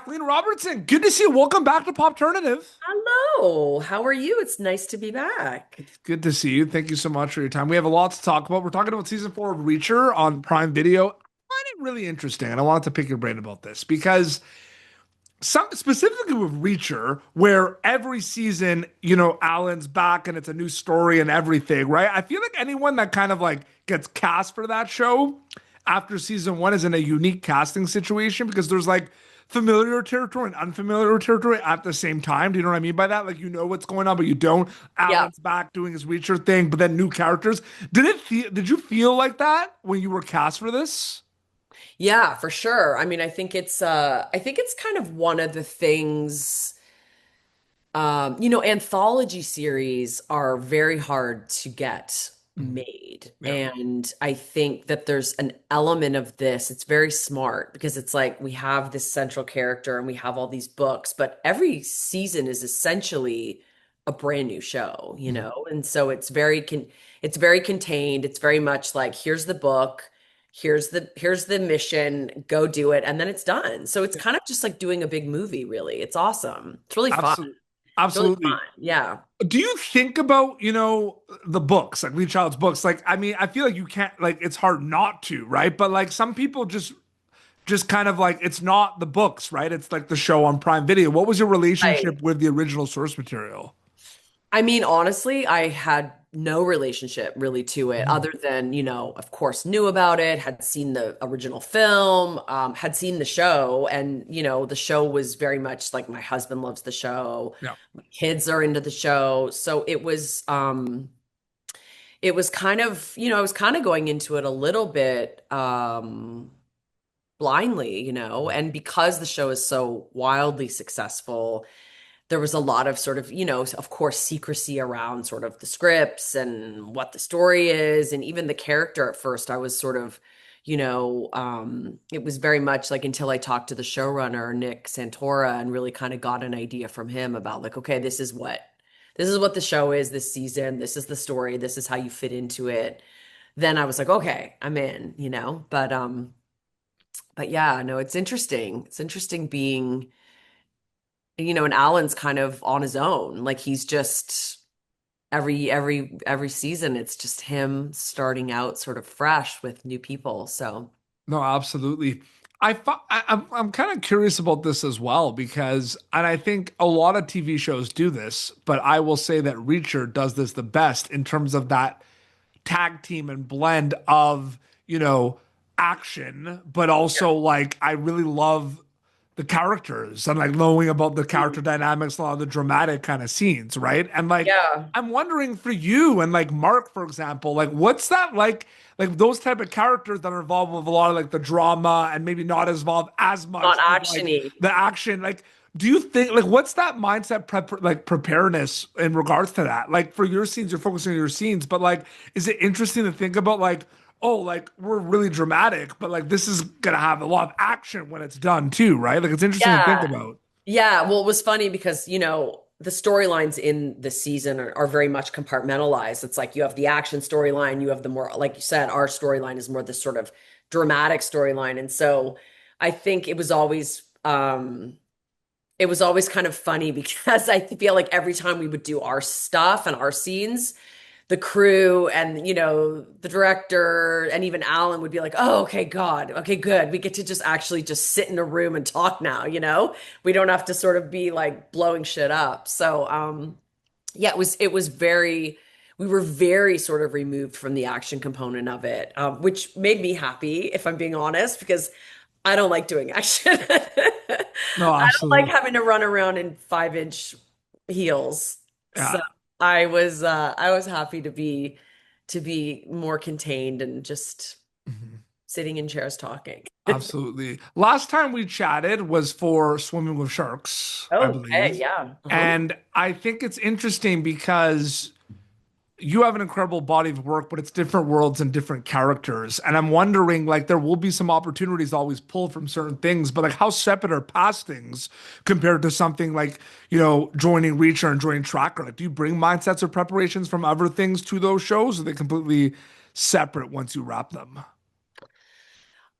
Kathleen Robertson. Good to see you. Welcome back to Pop Alternative. Hello, how are you? It's nice to be back. It's good to see you. Thank you so much for your time. We have a lot to talk about. We're talking about season 4 of Reacher on Prime Video. I find it really interesting, and I wanted to pick your brain about this because specifically with Reacher, where every season, Alan's back and it's a new story and everything, right? I feel like anyone that kind of like gets cast for that show after season 1 is in a unique casting situation because there's like familiar territory and unfamiliar territory at the same time. Do you know what I mean by that? Like you know what's going on, but you don't. Yeah. Alan's back doing his Reacher thing, but then new characters. Did you feel like that when you were cast for this? Yeah, for sure. I mean, I think it's kind of one of the things anthology series are very hard to get Mhm. made. Yeah. And I think that there's an element of this. It's very smart because it's like we have this central character and we have all these books, but every season is essentially a brand new show, you Mhm. know? And so it's very contained. It's very much like here's the book, here's the mission, go do it, and then it's done. So it's kind of just like doing a big movie, really. It's awesome. It's really fun. Absolutely. It's really fun. Absolutely. Yeah. Do you think about, the books, like Lee Child's books? Like, I mean, I feel like you can't, like, it's hard not to, right? But like some people just kind of like it's not the books, right? It's like the show on Prime Video. What was your Right. relationship with the original source material? I mean, honestly, I had no relationship really to it Mhm. other than, of course, knew about it, had seen the original film, had seen the show. And, the show was very much like my husband loves the show. Yeah. My kids are into the show. So it was kind of, I was kind of going into it a little bit, blindly, and because the show is so wildly successful, there was a lot of sort of, of course, secrecy around sort of the scripts and what the story is. And even the character at first, I was sort of, it was very much like until I talked to the showrunner, Nick Santora, and really kind of got an idea from him about like, okay, this is what the show is this season. This is the story. This is how you fit into it. Then I was like, okay, I'm in. But yeah, no, it's interesting. It's interesting being and Alan's kind of on his own. Like he's just every season, it's just him starting out sort of fresh with new people. So No, absolutely. I'm kind of curious about this as well because, and I think a lot of TV shows do this, but I will say that Reacher does this the best in terms of that tag team and blend of, you know, action, but also like I really love the characters and like knowing about the character dynamics, a lot of the dramatic kind of scenes, right? And like yeah, I'm wondering for you and like Mark, for example, like what's that like those type of characters that are involved with a lot of like the drama and maybe not as involved as not much with like actiony. the action, like do you think like what's that mindset like preparedness in regards to that? Like for your scenes, you're focusing on your scenes, but like, is it interesting to think about like, oh, like we're really dramatic, but like this is gonna have a lot of action when it's done too, right? Like it's interesting to think Yeah. about. Yeah. Well, it was funny because, the storylines in the season are very much compartmentalized. It's like you have the action storyline, you have the more, like you said, our storyline is more this sort of dramatic storyline. And so I think it was always kind of funny because I feel like every time we would do our stuff and our scenes, the crew and the director and even Alan would be like, "Oh, okay, God, okay, good. We get to just actually just sit in a room and talk now. We don't have to sort of be like blowing shit up." So, yeah, it was very. We were very sort of removed from the action component of it, which made me happy, if I'm being honest, because I don't like doing action. No, I don't like absolutely. having to run around in 5-inch heels. So Yeah. I was happy to be more contained and just Mhm. sitting in chairs talking. Absolutely. Last time we chatted was for Swimming with Sharks, I Okay, believe. yeah. And I think it's interesting because you have an incredible body of work, but it's different worlds and different characters. And I'm wondering, like, there will be some opportunities always pulled from certain things, but like, how separate are past things compared to something like, joining Reacher and joining Tracker? Like, do you bring mindsets or preparations from other things to those shows? Or are they completely separate once you wrap them?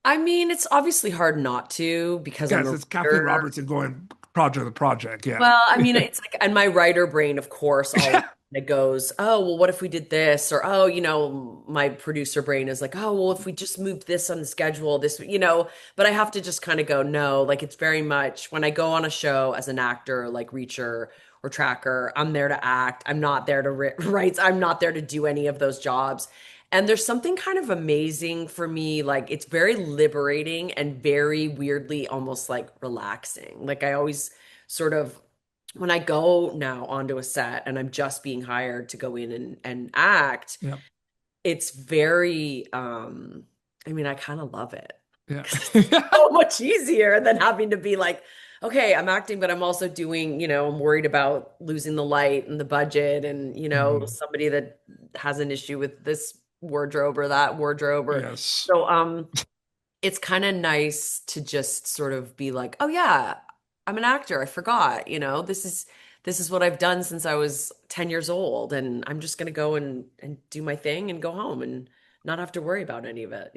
I mean, it's obviously hard not to because I'm Yes, a it's Kathleen writer. Robertson going project to project. Yeah. Well, I mean, it's like, and my writer brain, of course, always it goes, oh, well, what if we did this? Or, oh, my producer brain is like, oh, well, if we just moved this on the schedule, but I have to just kind of go, no, like it's very much when I go on a show as an actor, like Reacher or Tracker, I'm there to act. I'm not there to write. I'm not there to do any of those jobs. And there's something kind of amazing for me. Like it's very liberating and very weirdly almost like relaxing. Like I always sort of when I go now onto a set and I'm just being hired to go in and act, Yeah. it's very I mean, I kind of love it Yeah. because it's so much easier than having to be like, okay, I'm acting, but I'm also doing, I'm worried about losing the light and the budget and, Mhm. somebody that has an issue with this wardrobe or that wardrobe or Yes. so it's kind of nice to just sort of be like, oh yeah, I'm an actor. I forgot, this is what I've done since I was 10 years old and I'm just going to go and do my thing and go home and not have to worry about any of it.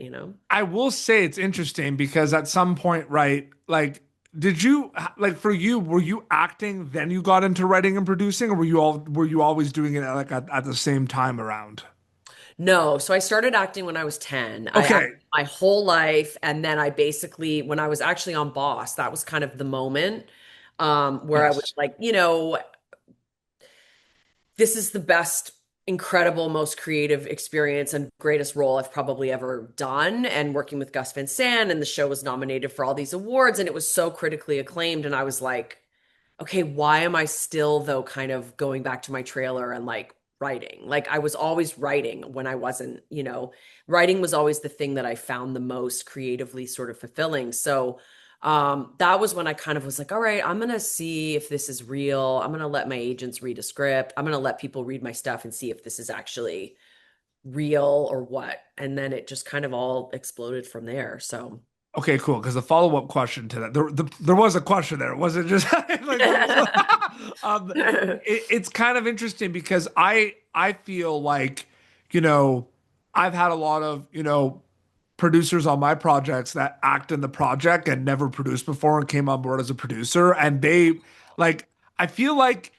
I will say it's interesting because at some point, right, like, did you like for you, were you acting, then you got into writing and producing, or were you always doing it like at the same time around? No, so I started acting when I was 10. I Okay. acted my whole life and then I basically when I was actually on Boss, that was kind of the moment where I was Yes. like, this is the best, incredible, most creative experience and greatest role I've probably ever done. And working with Gus Van Sant, and the show was nominated for all these awards, and it was so critically acclaimed. And I was like, okay, why am I still, though, kind of going back to my trailer and like writing? Like I was always writing when I wasn't, writing was always the thing that I found the most creatively sort of fulfilling. So that was when I kind of was like, all right, I'm gonna see if this is real. I'm gonna let my agents read a script. I'm gonna let people read my stuff and see if this is actually real or what. And then it just kind of all exploded from there. So Okay, cool. Because the follow-up question to that, there was a question there. It wasn't just like there was. Um, it's kind of interesting because I feel like, you know, I've had a lot of, producers on my projects that act in the project and never produced before and came on board as a producer, and they like. I feel like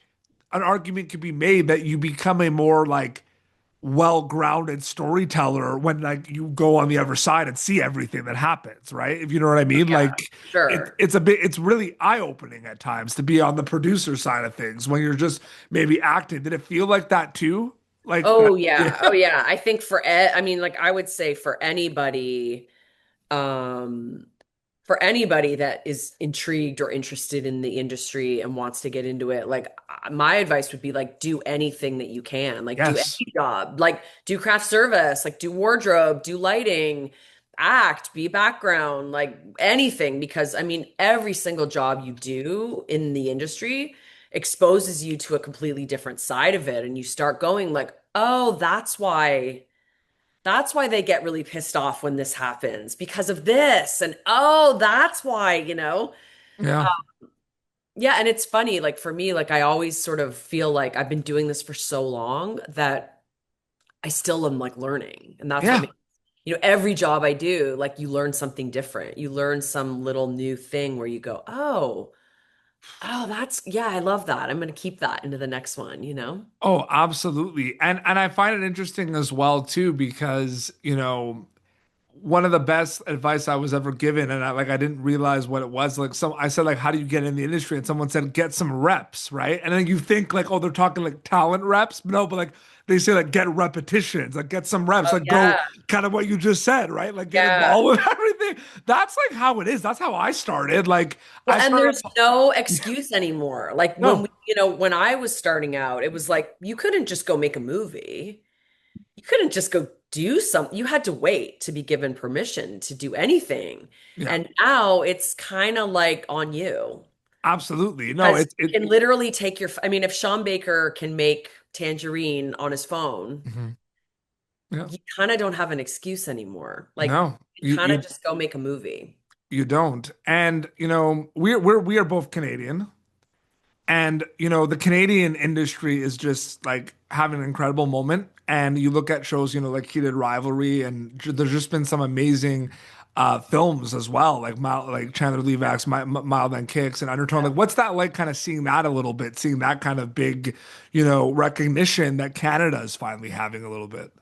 an argument could be made that you become a more like well-grounded storyteller when like you go on the other side and see everything that happens, right? If you know what I mean. Yeah, Like sure. it's really eye-opening at times to be on the producer side of things when you're just maybe acting. Did it feel like that too? Like that, Oh yeah. yeah. Oh yeah. I think I mean, like I would say um, for anybody that is intrigued or interested in the industry and wants to get into it, like my advice would be like do anything that you can, like do Yes. any job, like do craft service, like do wardrobe, do lighting, act, be background, like anything, because I mean, every single job you do in the industry exposes you to a completely different side of it. And you start going like, oh, that's why they get really pissed off when this happens because of this. And oh, that's why. Yeah. Yeah, and it's funny, like for me, like I always sort of feel like I've been doing this for so long that I still am like learning. And that's what Yeah. makes, every job I do, like you learn something different. You learn some little new thing where you go, oh, yeah, I love that. I'm gonna keep that into the next one. Oh, absolutely. And I find it interesting as well too because, one of the best advice I was ever given, and I didn't realize what it was. Like I said, like, how do you get in the industry? And someone said, get some reps, right? And then you think like, oh, they're talking like talent reps. No, but like they say like get repetitions, like get some reps, Oh like go yeah. kind of what you just said, right? Like get Yeah. involved with everything. That's like how it is. That's how I started. Like Well, I and started, there's no excuse anymore. Like when no, when I was starting out, it was like you couldn't just go make a movie. You couldn't just go do something. You had to wait to be given permission to do anything. yeah, And now it's kind of like on you absolutely. No, because you can literally take I mean, if Sean Baker can make Tangerine on his phone, mhm, yeah, you kind of don't have an excuse anymore. Like no, you kind of just go make a movie. you don't. And we are both Canadian. And the Canadian industry is just like having an incredible moment. And you look at shows, like Heated Rivalry, and there's just been some amazing films as well, like like Chandler Levack's Mild Man Kicks and Undertone. Like, what's that like? Kind of seeing that a little bit, seeing that kind of big, recognition that Canada is finally having a little bit.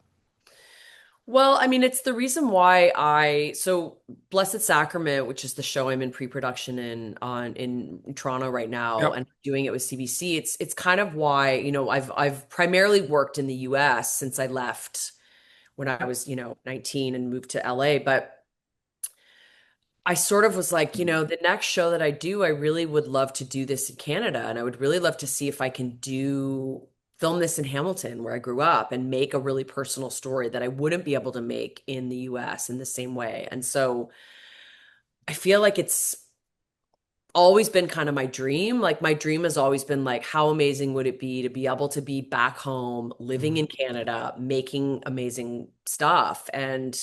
Well, I mean, it's the reason why so Blessed Sacrament, which is the show I'm in pre-production in Toronto right now, Yep. and doing it with CBC. It's kind of why, I've primarily worked in the US since I left when I was, 19 and moved to LA, but I sort of was like, the next show that I do, I really would love to do this in Canada. And I would really love to see if I can film this in Hamilton, where I grew up, and make a really personal story that I wouldn't be able to make in the US in the same way. And so I feel like it's always been kind of my dream. Like, my dream has always been like, how amazing would it be to be able to be back home, living Mhm. in Canada, making amazing stuff? And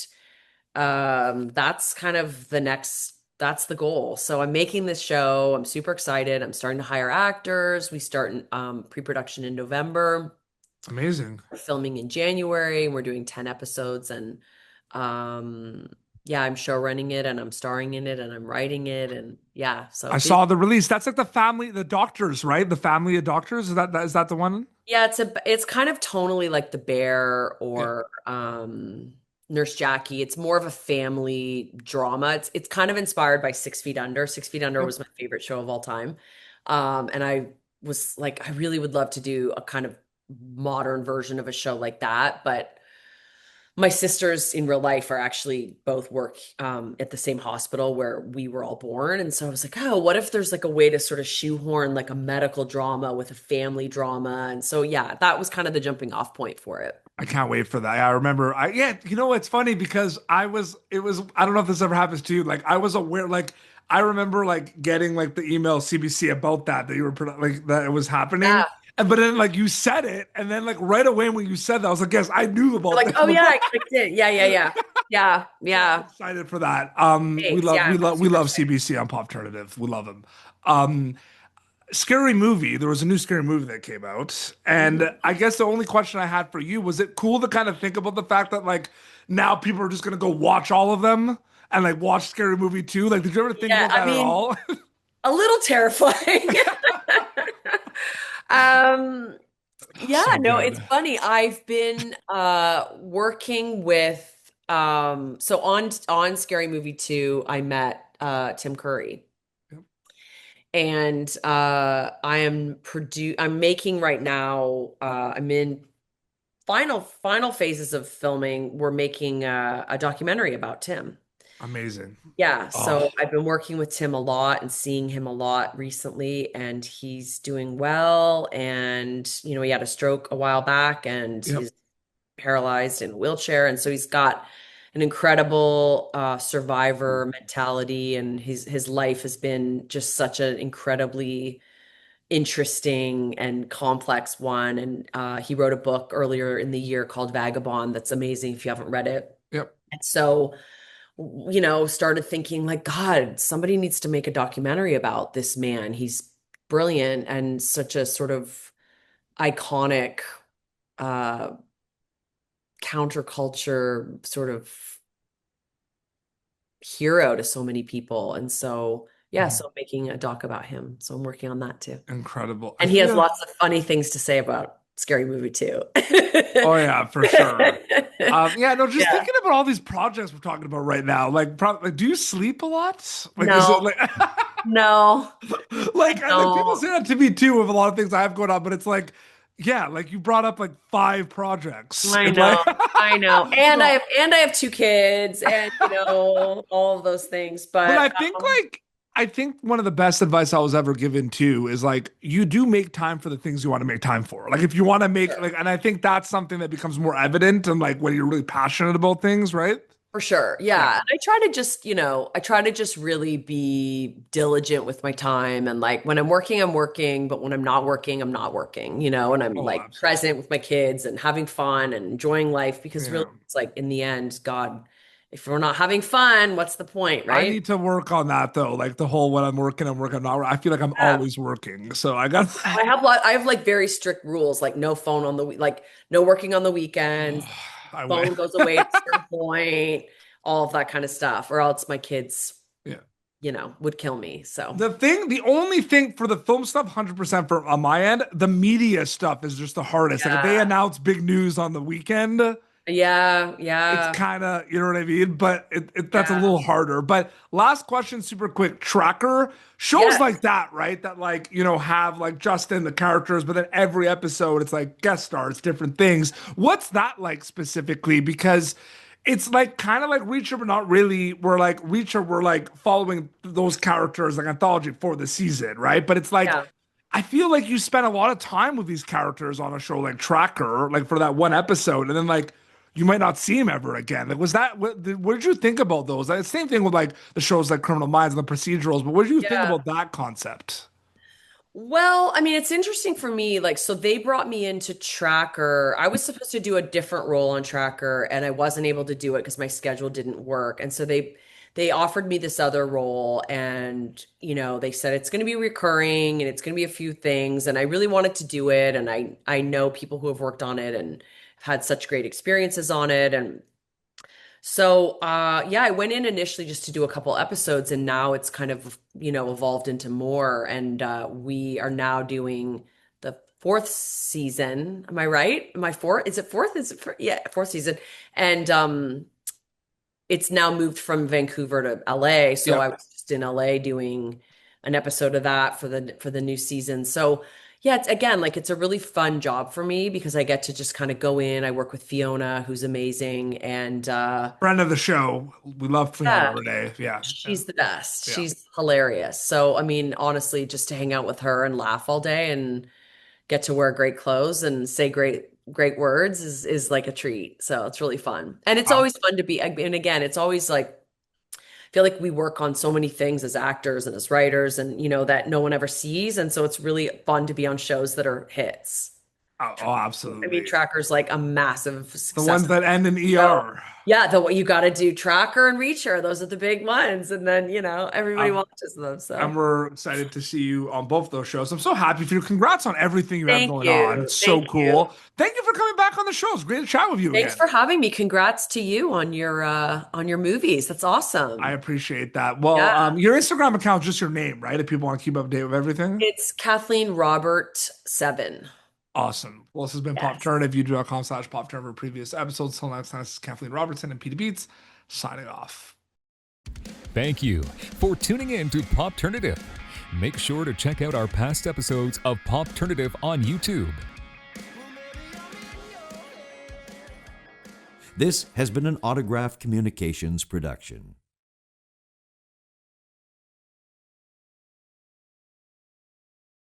that's kind of that's the goal. So I'm making this show. I'm super excited. I'm starting to hire actors. We start pre-production in November. Amazing. We're filming in January, and we're doing 10 episodes. And um, yeah, I'm show running it, and I'm starring in it, and I'm writing it. And yeah, so I busy. saw the release. That's like the doctors, right? The family of doctors. Is that the one? Yeah, it's kind of tonally like The Bear Yeah. or Nurse Jackie. It's more of a family drama. It's kind of inspired by Six Feet Under. Six Feet Under Yep. was my favorite show of all time. And I was like, I really would love to do a kind of modern version of a show like that, but my sisters in real life are actually both work at the same hospital where we were all born. And so I was like, oh, what if there's like a way to sort of shoehorn like a medical drama with a family drama? And so, yeah, that was kind of the jumping off point for it. I can't wait for that. I remember. Yeah, it's funny because I don't know if this ever happens to you. Like, I was aware. Like, I remember like getting like the email CBC about that you were like that it was happening. Yeah. And but then like you said it, and then like right away when you said that, I was like, yes, I knew You're about like, this oh, yeah, I before. clicked it. Yeah, yeah, yeah. Yeah, So I'm yeah. excited for that. We Thanks. love Yeah, we I'm love we super love excited. CBC on Pop Alternative. We love them. Um, Scary movie. There was a new scary movie that came out, and Mhm. I guess the only question I had for you was: it cool to kind of think about the fact that like now people are just gonna go watch all of them and like watch Scary Movie too? Like, did you ever think Yeah, about I that at mean, all? a little terrifying. Um, Yeah, So no, it's good. funny. I've been working with so on Scary Movie 2, I met Tim Curry. Yep. And I'm making right now, I'm in final phases of filming. We're making a documentary about Tim. Amazing. Yeah, Oh, so I've been working with Tim a lot and seeing him a lot recently, and he's doing well. And, he had a stroke a while back, and yep. he's paralyzed in a wheelchair. And so he's got an incredible survivor mentality, and his life has been just such an incredibly interesting and complex one. And he wrote a book earlier in the year called Vagabond that's amazing if you haven't read it. Yep. And so started thinking like, God, somebody needs to make a documentary about this man. He's brilliant and such a sort of iconic uh counterculture sort of hero to so many people. And so, yeah, Mhm. so I'm making a doc about him. So I'm working on that too. Incredible. I And he has feel. lots of funny things to say about Scary Movie too. Oh yeah, for sure. Yeah, no, just Yeah. thinking about all these projects we're talking about right now. Like, do you sleep a lot? Like, is it No, like? no, I Like people don't. say that to me too with a lot of things I have going on, but it's like, yeah, like you brought up like five projects. I It's like, know, I know. And I so, have two kids and all of those things. but But I think one of the best advice I was ever given too is like you do make time for the things you want to make time for. Like if you want to make like, and I think that's something that becomes more evident and like when you're really passionate about things, right? for sure. Yeah. Yeah. And I try to just really be diligent with my time. And like when I'm working, I'm working, but when I'm not working, I'm not working, and I'm Oh, like absolutely. present with my kids and having fun and enjoying life because really Yeah. it's like in the end, God, if we're not having fun, what's the point, I right? need to work on that though. Like the whole when I'm working, I'm not. I feel like I'm Yeah. always working. So I got. I have like very strict rules, like no phone on like no working on the weekends, I win. phone goes away at a certain point, all of that kind of stuff, or else my kids, Yeah. would kill me. So The only thing for the film stuff, 100% for on my end, the media stuff is just the hardest. Like if they yeah, announce big news on the weekend, yeah, it's yeah, kind of, you know what I mean? But that's a yeah, little harder. But last question, super quick. Tracker shows yes, like that, right? That like, have like Justin, the characters, but then every episode it's like guest stars, different things. What's that like specifically? Because it's like kind of like Reacher, but not really. We're like Reacher, we're like following those characters like anthology for the season, right? But it's like yeah. I feel like you spent a lot of time with these characters on a show like Tracker, like for that one episode, and then like you might not see him ever again. Like, was that what did you think about those? Like, same thing with like the shows like Criminal Minds and the procedurals, but what did you think Yeah. about that concept? Well, I mean, it's interesting for me. Like, so they brought me into Tracker. I was supposed to do a different role on Tracker, and I wasn't able to do it because my schedule didn't work. And so they offered me this other role, and they said it's going to be recurring and it's going to be a few things. And I really wanted to do it, and I know people who have worked on it and have had such great experiences on it, and so, yeah, I went in initially just to do a couple episodes, and now it's kind of, evolved into more. And we are now doing the fourth season. Am I right? Am I fourth? Is it fourth? Yeah, fourth season. And it's now moved from Vancouver to LA. So Yeah. I was just in LA doing an episode of that for the new season. So yeah, it's again like it's a really fun job for me because I get to just kind of go in. I work with Fiona, who's amazing, and Friend of the show. We love Fiona yeah, Renee. Yeah. Yeah. she's the best. Yeah. She's hilarious. So I mean, honestly, just to hang out with her and laugh all day and get to wear great clothes and say great words is like a treat. So it's really fun. And it's Wow. always fun to be, and again, it's always like I feel like we work on so many things as actors and as writers and that no one ever sees. And so it's really fun to be on shows that are hits. Oh, I mean, absolutely. Tracker's like a massive The success. ones that end in So ER. yeah, the what you got to do Tracker and Reacher, those are the big ones. And then, everybody Um, watches them. and So we're excited to see you on both those shows. I'm so happy for you. Congrats on everything you have thank going on. you. It's so Thank you. cool. Thank you for coming back on the show. It's great to chat with you Thanks again. for having me. Congrats to you on your movies. That's I awesome. appreciate that. Well, Yeah. your Instagram account is just your name, right? If people want to keep up to date with everything. It's Kathleen Robert 7. Awesome. Well, this has been Pop Yes. Turnative. YouTube.com/Pop Turnative for previous episodes. Till next time, this is Kathleen Robertson and Peter Beats signing off. Thank you for tuning in to Popternative. Make sure to check out our past episodes of Popternative on YouTube. This has been an Autograph Communications production.